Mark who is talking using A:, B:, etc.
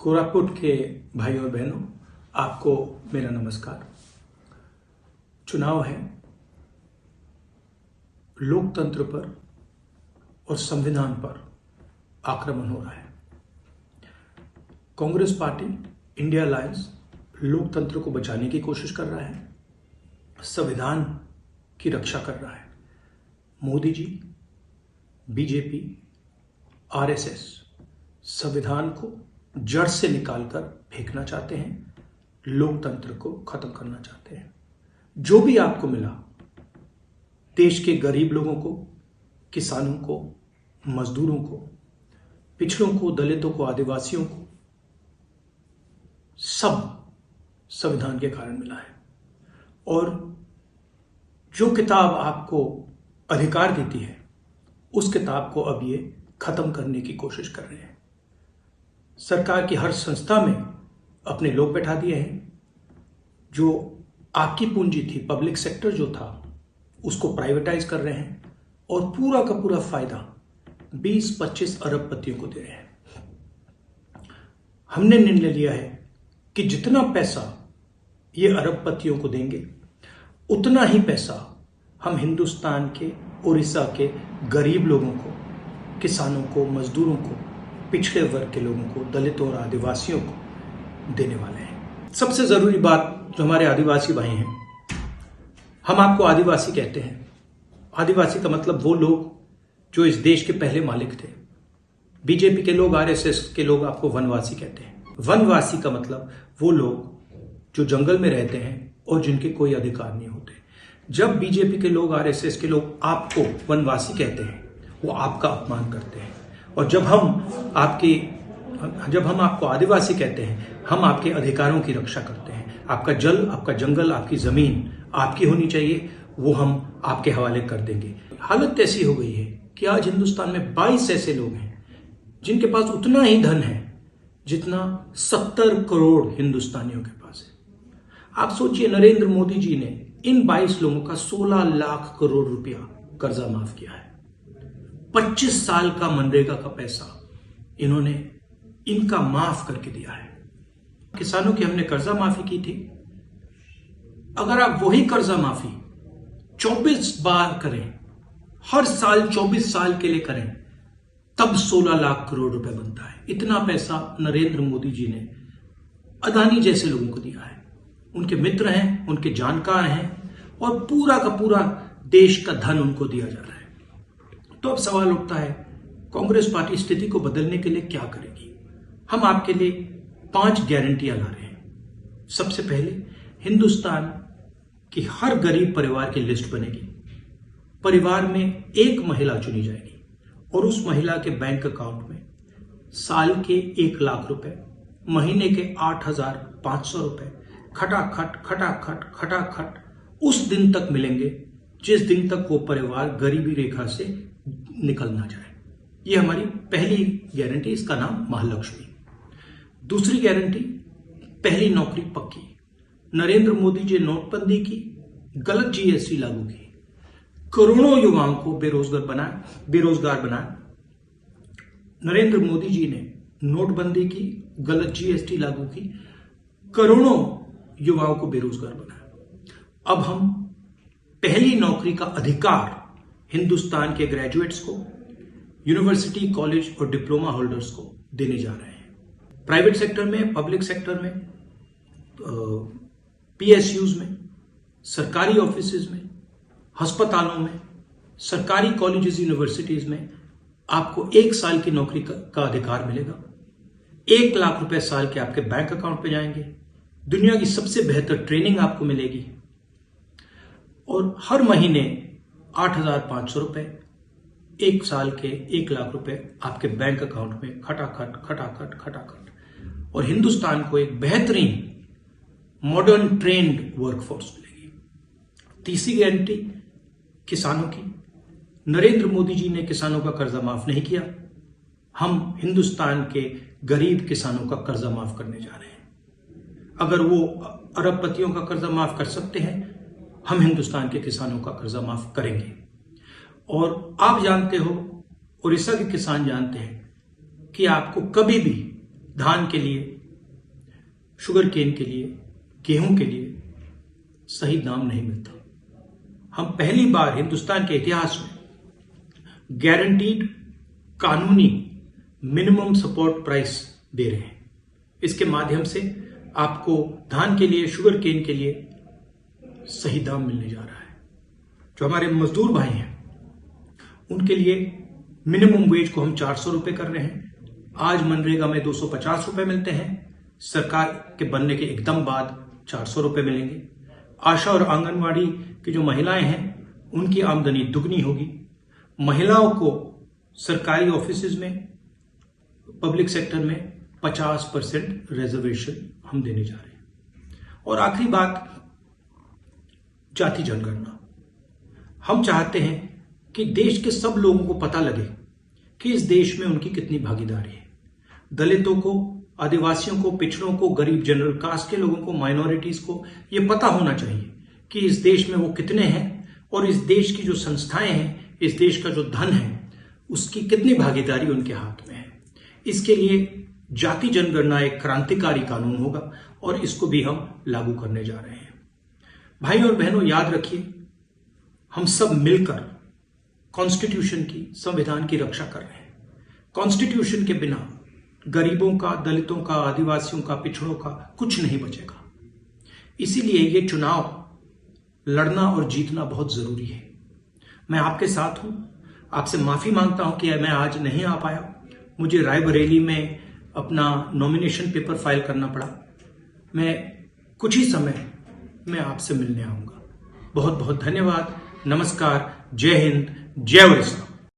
A: कोरापुट के भाई और बहनों, आपको मेरा नमस्कार। चुनाव है, लोकतंत्र पर और संविधान पर आक्रमण हो रहा है। कांग्रेस पार्टी, इंडिया अलायंस लोकतंत्र को बचाने की कोशिश कर रहा है, संविधान की रक्षा कर रहा है। मोदी जी, बीजेपी, आरएसएस संविधान को जड़ से निकालकर फेंकना चाहते हैं, लोकतंत्र को खत्म करना चाहते हैं। जो भी आपको मिला, देश के गरीब लोगों को, किसानों को, मजदूरों को, पिछड़ों को, दलितों को, आदिवासियों को, सब संविधान के कारण मिला है। और जो किताब आपको अधिकार देती है, उस किताब को अब ये खत्म करने की कोशिश कर रहे हैं। सरकार की हर संस्था में अपने लोग बैठा दिए हैं। जो आपकी पूंजी थी, पब्लिक सेक्टर जो था, उसको प्राइवेटाइज कर रहे हैं और पूरा का पूरा फायदा 20-25 अरबपतियों को दे रहे हैं। हमने निर्णय लिया है कि जितना पैसा ये अरबपतियों को देंगे, उतना ही पैसा हम हिंदुस्तान के, उड़ीसा के गरीब लोगों को, किसानों को, मजदूरों को, पिछड़े वर्ग के लोगों को, दलितों और आदिवासियों को देने वाले हैं। सबसे जरूरी बात, जो हमारे आदिवासी भाई हैं, हम आपको आदिवासी कहते हैं। आदिवासी का मतलब वो लोग जो इस देश के पहले मालिक थे। बीजेपी के लोग, आरएसएस के लोग आपको वनवासी कहते हैं। वनवासी का मतलब वो लोग जो जंगल में रहते हैं और जिनके कोई अधिकार नहीं होते। जब बीजेपी के लोग, आरएसएस के लोग आपको वनवासी कहते हैं, वो आपका अपमान करते हैं। और जब हम आपको आदिवासी कहते हैं, हम आपके अधिकारों की रक्षा करते हैं। आपका जल, आपका जंगल, आपकी जमीन आपकी होनी चाहिए, वो हम आपके हवाले कर देंगे। हालत ऐसी हो गई है कि आज हिंदुस्तान में 22 ऐसे लोग हैं जिनके पास उतना ही धन है जितना 70 करोड़ हिंदुस्तानियों के पास है। आप सोचिए, नरेंद्र मोदी जी ने इन 22 लोगों का 16 लाख करोड़ रुपया कर्जा माफ किया है। 25 साल का मनरेगा का पैसा इन्होंने इनका माफ करके दिया है। किसानों की हमने कर्जा माफी की थी। अगर आप वही कर्जा माफी 24 बार करें, हर साल 24 साल के लिए करें, तब 16 लाख करोड़ रुपए बनता है। इतना पैसा नरेंद्र मोदी जी ने अदानी जैसे लोगों को दिया है। उनके मित्र हैं, उनके जानकार हैं, और पूरा का पूरा देश का धन उनको दिया जा रहा है। तो अब सवाल उठता है, कांग्रेस पार्टी स्थिति को बदलने के लिए क्या करेगी? हम आपके लिए 5 गारंटियां ला रहे हैं। सबसे पहले, हिंदुस्तान की हर गरीब परिवार की लिस्ट बनेगी। परिवार में एक महिला चुनी जाएगी और उस महिला के बैंक अकाउंट में साल के 1 लाख रुपए, महीने के 8,500 रुपए खटाखट खटाखट खटाखट उस दिन तक मिलेंगे जिस दिन तक वो परिवार गरीबी रेखा से निकल ना जाए। ये हमारी पहली गारंटी, इसका नाम महालक्ष्मी। दूसरी गारंटी, पहली नौकरी पक्की। नरेंद्र मोदी जी नोटबंदी की, गलत जीएसटी लागू की, करोड़ों युवाओं को बेरोजगार बनाया। नरेंद्र मोदी जी ने नोटबंदी की, गलत जीएसटी लागू की, करोड़ों युवाओं को बेरोजगार बनाया। अब हम पहली नौकरी का अधिकार हिंदुस्तान के ग्रेजुएट्स को, यूनिवर्सिटी, कॉलेज और डिप्लोमा होल्डर्स को देने जा रहे हैं। प्राइवेट सेक्टर में, पब्लिक सेक्टर में, पीएसयूज में, सरकारी ऑफिसेज में, अस्पतालों में, सरकारी कॉलेजेस, यूनिवर्सिटीज में आपको 1 साल की नौकरी का अधिकार मिलेगा। 1 लाख रुपए साल के आपके बैंक अकाउंट पे जाएंगे। दुनिया की सबसे बेहतर ट्रेनिंग आपको मिलेगी और हर महीने 8,500 रुपए, 1 साल के 1 लाख रुपए आपके बैंक अकाउंट में खटाखट खटाखट खटाखट। और हिंदुस्तान को एक बेहतरीन मॉडर्न ट्रेंड वर्कफोर्स मिलेगी। तीसरी गारंटी, किसानों की। नरेंद्र मोदी जी ने किसानों का कर्जा माफ नहीं किया। हम हिंदुस्तान के गरीब किसानों का कर्जा माफ करने जा रहे हैं। अगर वो अरबपतियों का कर्जा माफ कर सकते हैं, हम हिंदुस्तान के किसानों का कर्जा माफ करेंगे। और आप जानते हो, उड़ीसा के किसान जानते हैं कि आपको कभी भी धान के लिए, शुगर केन के लिए, गेहूं के लिए सही दाम नहीं मिलता। हम पहली बार हिंदुस्तान के इतिहास में गारंटीड कानूनी मिनिमम सपोर्ट प्राइस दे रहे हैं। इसके माध्यम से आपको धान के लिए, शुगर केन के लिए सही दाम मिलने जा रहा है। जो हमारे मजदूर भाई हैं उनके लिए मिनिमम वेज को हम 400 रुपए कर रहे हैं। आज मनरेगा में 250 रुपए मिलते हैं, सरकार के बनने के एकदम बाद 400 रुपए मिलेंगे। आशा और आंगनवाड़ी की जो महिलाएं हैं उनकी आमदनी दुगनी होगी। महिलाओं को सरकारी ऑफिसेज में, पब्लिक सेक्टर में 50% रिजर्वेशन हम देने जा रहे हैं। और आखिरी बात, जाति जनगणना। हम चाहते हैं कि देश के सब लोगों को पता लगे कि इस देश में उनकी कितनी भागीदारी है। दलितों को, आदिवासियों को, पिछड़ों को, गरीब जनरल कास्ट के लोगों को, माइनॉरिटीज को यह पता होना चाहिए कि इस देश में वो कितने हैं और इस देश की जो संस्थाएं हैं, इस देश का जो धन है, उसकी कितनी भागीदारी उनके हाथ में है। इसके लिए जाति जनगणना एक क्रांतिकारी कानून होगा और इसको भी हम लागू करने जा रहे हैं। भाई और बहनों, याद रखिए, हम सब मिलकर कॉन्स्टिट्यूशन की, संविधान की रक्षा कर रहे हैं। कॉन्स्टिट्यूशन के बिना गरीबों का, दलितों का, आदिवासियों का, पिछड़ों का कुछ नहीं बचेगा। इसीलिए ये चुनाव लड़ना और जीतना बहुत जरूरी है। मैं आपके साथ हूं। आपसे माफी मांगता हूं कि मैं आज नहीं आ पाया। मुझे रायबरेली में अपना नॉमिनेशन पेपर फाइल करना पड़ा। मैं कुछ ही समय में आपसे मिलने आऊंगा। बहुत बहुत धन्यवाद। नमस्कार। जय हिंद, जय उड़ीसा।